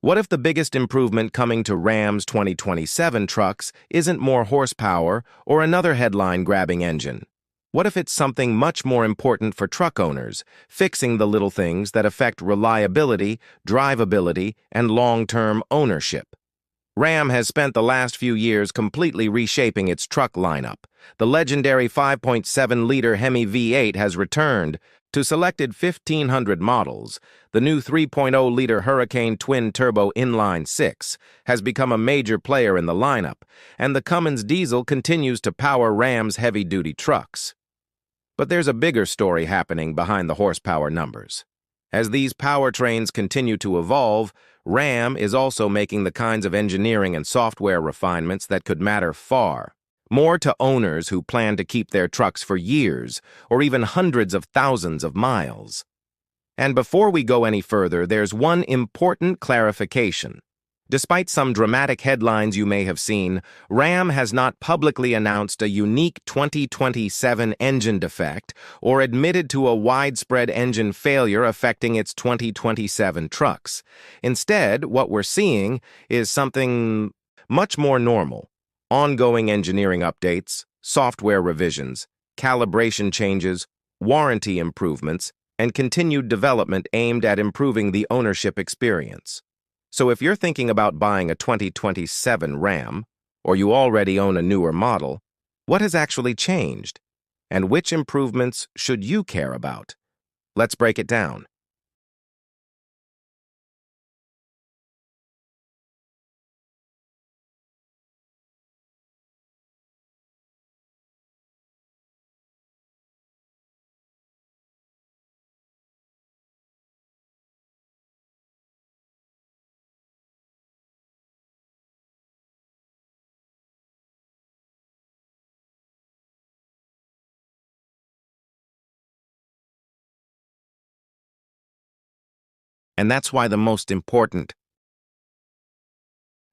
What if the biggest improvement coming to Ram's 2027 trucks isn't more horsepower or another headline-grabbing engine? What if it's something much more important for truck owners, fixing the little things that affect reliability, drivability, and long-term ownership? Ram has spent the last few years completely reshaping its truck lineup. The legendary 5.7-liter Hemi V8 has returned. To selected 1,500 models, the new 3.0-liter Hurricane twin-turbo inline-six has become a major player in the lineup, and the Cummins diesel continues to power Ram's heavy-duty trucks. But there's a bigger story happening behind the horsepower numbers. As these powertrains continue to evolve, Ram is also making the kinds of engineering and software refinements that could matter far more to owners who plan to keep their trucks for years or even hundreds of thousands of miles. And before we go any further, there's one important clarification. Despite some dramatic headlines you may have seen, Ram has not publicly announced a unique 2027 engine defect or admitted to a widespread engine failure affecting its 2027 trucks. Instead, what we're seeing is something much more normal: ongoing engineering updates, software revisions, calibration changes, warranty improvements, and continued development aimed at improving the ownership experience. So if you're thinking about buying a 2027 Ram, or you already own a newer model, what has actually changed? And which improvements should you care about? Let's break it down. And that's why the most important.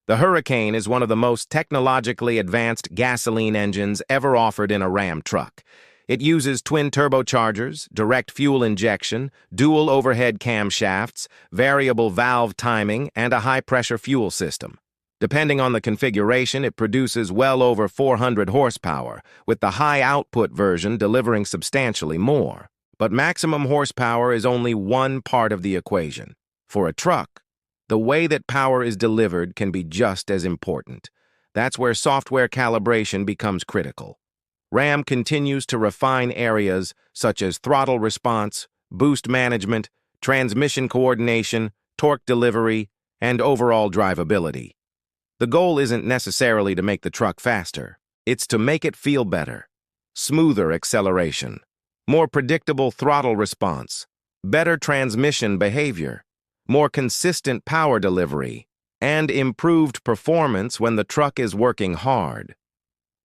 The Hurricane is one of the most technologically advanced gasoline engines ever offered in a Ram truck. It uses twin turbochargers, direct fuel injection, dual overhead camshafts, variable valve timing, and a high-pressure fuel system. Depending on the configuration, it produces well over 400 horsepower, with the high-output version delivering substantially more. But maximum horsepower is only one part of the equation. For a truck, the way that power is delivered can be just as important. That's where software calibration becomes critical. Ram continues to refine areas such as throttle response, boost management, transmission coordination, torque delivery, and overall drivability. The goal isn't necessarily to make the truck faster. It's to make it feel better. Smoother acceleration, more predictable throttle response, better transmission behavior, more consistent power delivery, and improved performance when the truck is working hard.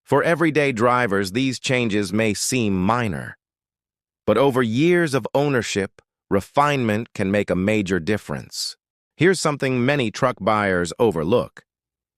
For everyday drivers, these changes may seem minor, but over years of ownership, refinement can make a major difference. Here's something many truck buyers overlook.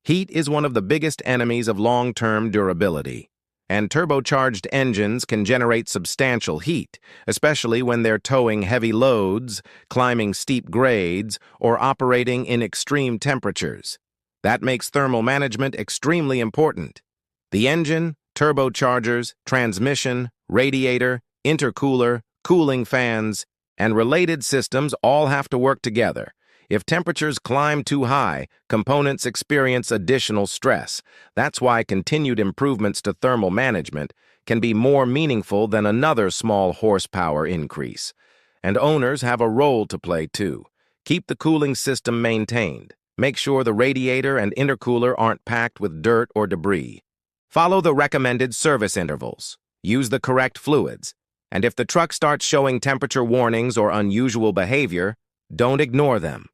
Heat is one of the biggest enemies of long-term durability, and turbocharged engines can generate substantial heat, especially when they're towing heavy loads, climbing steep grades, or operating in extreme temperatures. That makes thermal management extremely important. The engine, turbochargers, transmission, radiator, intercooler, cooling fans, and related systems all have to work together. If temperatures climb too high, components experience additional stress. That's why continued improvements to thermal management can be more meaningful than another small horsepower increase. And owners have a role to play too. Keep the cooling system maintained. Make sure the radiator and intercooler aren't packed with dirt or debris. Follow the recommended service intervals. Use the correct fluids. And if the truck starts showing temperature warnings or unusual behavior, don't ignore them.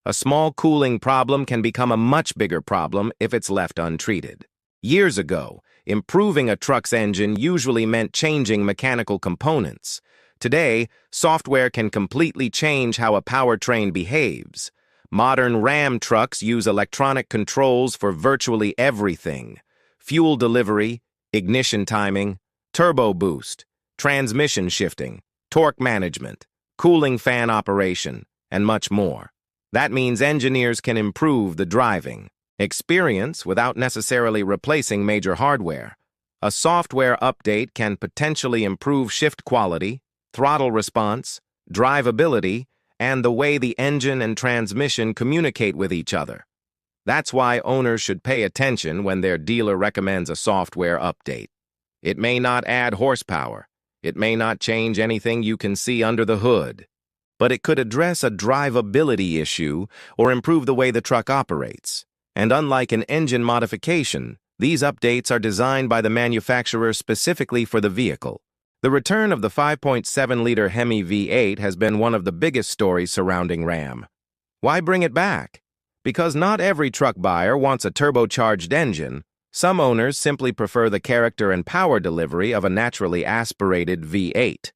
A small cooling problem can become a much bigger problem if it's left untreated. Years ago, improving a truck's engine usually meant changing mechanical components. Today, software can completely change how a powertrain behaves. Modern Ram trucks use electronic controls for virtually everything: fuel delivery, ignition timing, turbo boost, transmission shifting, torque management, cooling fan operation, and much more. That means engineers can improve the driving experience without necessarily replacing major hardware. A software update can potentially improve shift quality, throttle response, drivability, and the way the engine and transmission communicate with each other. That's why owners should pay attention when their dealer recommends a software update. It may not add horsepower. It may not change anything you can see under the hood. But it could address a drivability issue or improve the way the truck operates. And unlike an engine modification, these updates are designed by the manufacturer specifically for the vehicle. The return of the 5.7-liter Hemi V8 has been one of the biggest stories surrounding Ram. Why bring it back? Because not every truck buyer wants a turbocharged engine. Some owners simply prefer the character and power delivery of a naturally aspirated V8.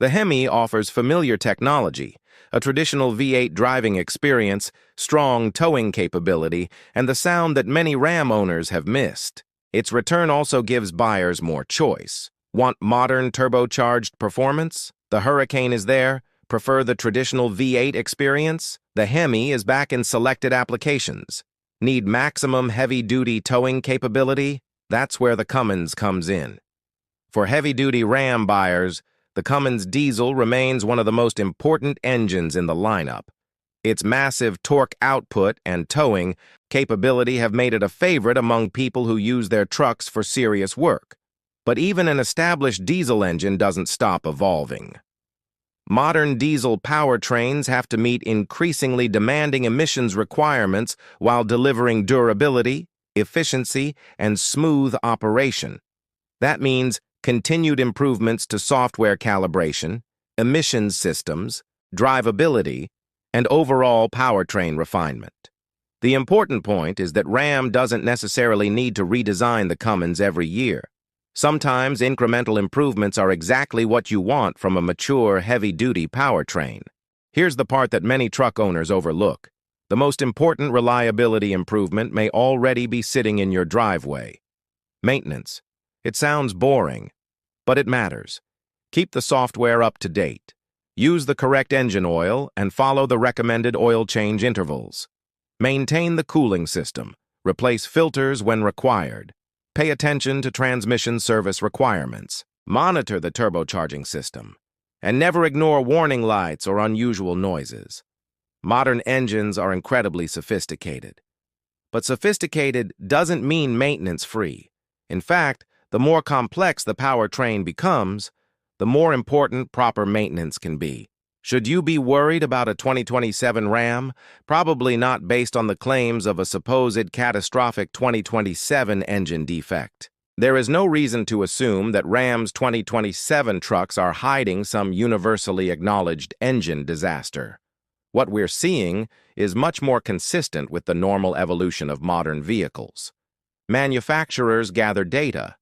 The Hemi offers familiar technology, a traditional V8 driving experience, strong towing capability, and the sound that many Ram owners have missed. Its return also gives buyers more choice. Want modern turbocharged performance? The Hurricane is there. Prefer the traditional V8 experience? The Hemi is back in selected applications. Need maximum heavy-duty towing capability? That's where the Cummins comes in. For heavy-duty Ram buyers, the Cummins diesel remains one of the most important engines in the lineup. Its massive torque output and towing capability have made it a favorite among people who use their trucks for serious work. But even an established diesel engine doesn't stop evolving. Modern diesel powertrains have to meet increasingly demanding emissions requirements while delivering durability, efficiency, and smooth operation. That means continued improvements to software calibration, emissions systems, drivability, and overall powertrain refinement. The important point is that Ram doesn't necessarily need to redesign the Cummins every year. Sometimes incremental improvements are exactly what you want from a mature, heavy-duty powertrain. Here's the part that many truck owners overlook. The most important reliability improvement may already be sitting in your driveway. Maintenance. It sounds boring, but it matters. Keep the software up to date. Use the correct engine oil and follow the recommended oil change intervals. Maintain the cooling system. Replace filters when required. Pay attention to transmission service requirements. Monitor the turbocharging system. And never ignore warning lights or unusual noises. Modern engines are incredibly sophisticated. But sophisticated doesn't mean maintenance-free. In fact, the more complex the powertrain becomes, the more important proper maintenance can be. Should you be worried about a 2027 Ram? Probably not based on the claims of a supposed catastrophic 2027 engine defect. There is no reason to assume that Ram's 2027 trucks are hiding some universally acknowledged engine disaster. What we're seeing is much more consistent with the normal evolution of modern vehicles. Manufacturers gather data.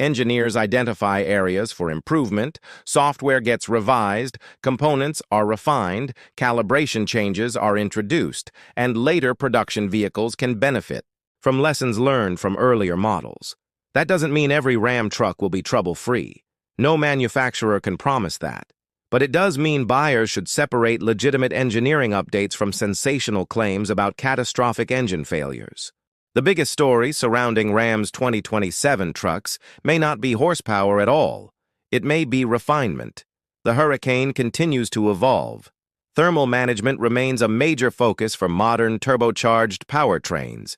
Engineers identify areas for improvement, software gets revised, components are refined, calibration changes are introduced, and later production vehicles can benefit from lessons learned from earlier models. That doesn't mean every Ram truck will be trouble-free. No manufacturer can promise that. But it does mean buyers should separate legitimate engineering updates from sensational claims about catastrophic engine failures. The biggest story surrounding Ram's 2027 trucks may not be horsepower at all. It may be refinement. The Hurricane continues to evolve. Thermal management remains a major focus for modern turbocharged powertrains.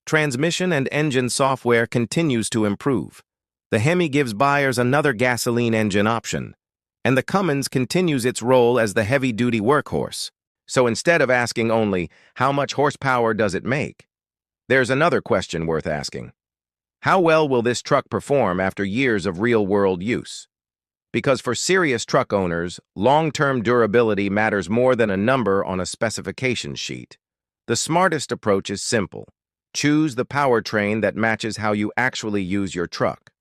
Transmission and engine software continues to improve. The Hemi gives buyers another gasoline engine option. And the Cummins continues its role as the heavy-duty workhorse. So instead of asking only, how much horsepower does it make? There's another question worth asking. How well will this truck perform after years of real-world use? Because for serious truck owners, long-term durability matters more than a number on a specification sheet. The smartest approach is simple. Choose the powertrain that matches how you actually use your truck.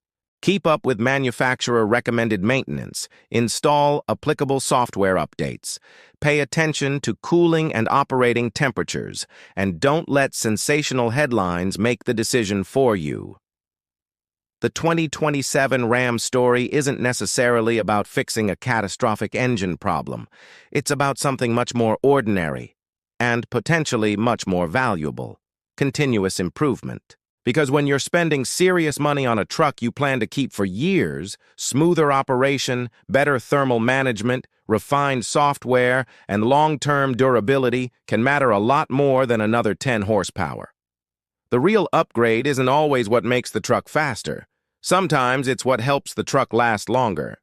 Keep up with manufacturer-recommended maintenance. Install applicable software updates. Pay attention to cooling and operating temperatures. And don't let sensational headlines make the decision for you. The 2027 Ram story isn't necessarily about fixing a catastrophic engine problem. It's about something much more ordinary. and potentially much more valuable: continuous improvement. Because when you're spending serious money on a truck you plan to keep for years, smoother operation, better thermal management, refined software, and long-term durability can matter a lot more than another 10 horsepower. The real upgrade isn't always what makes the truck faster. Sometimes it's what helps the truck last longer.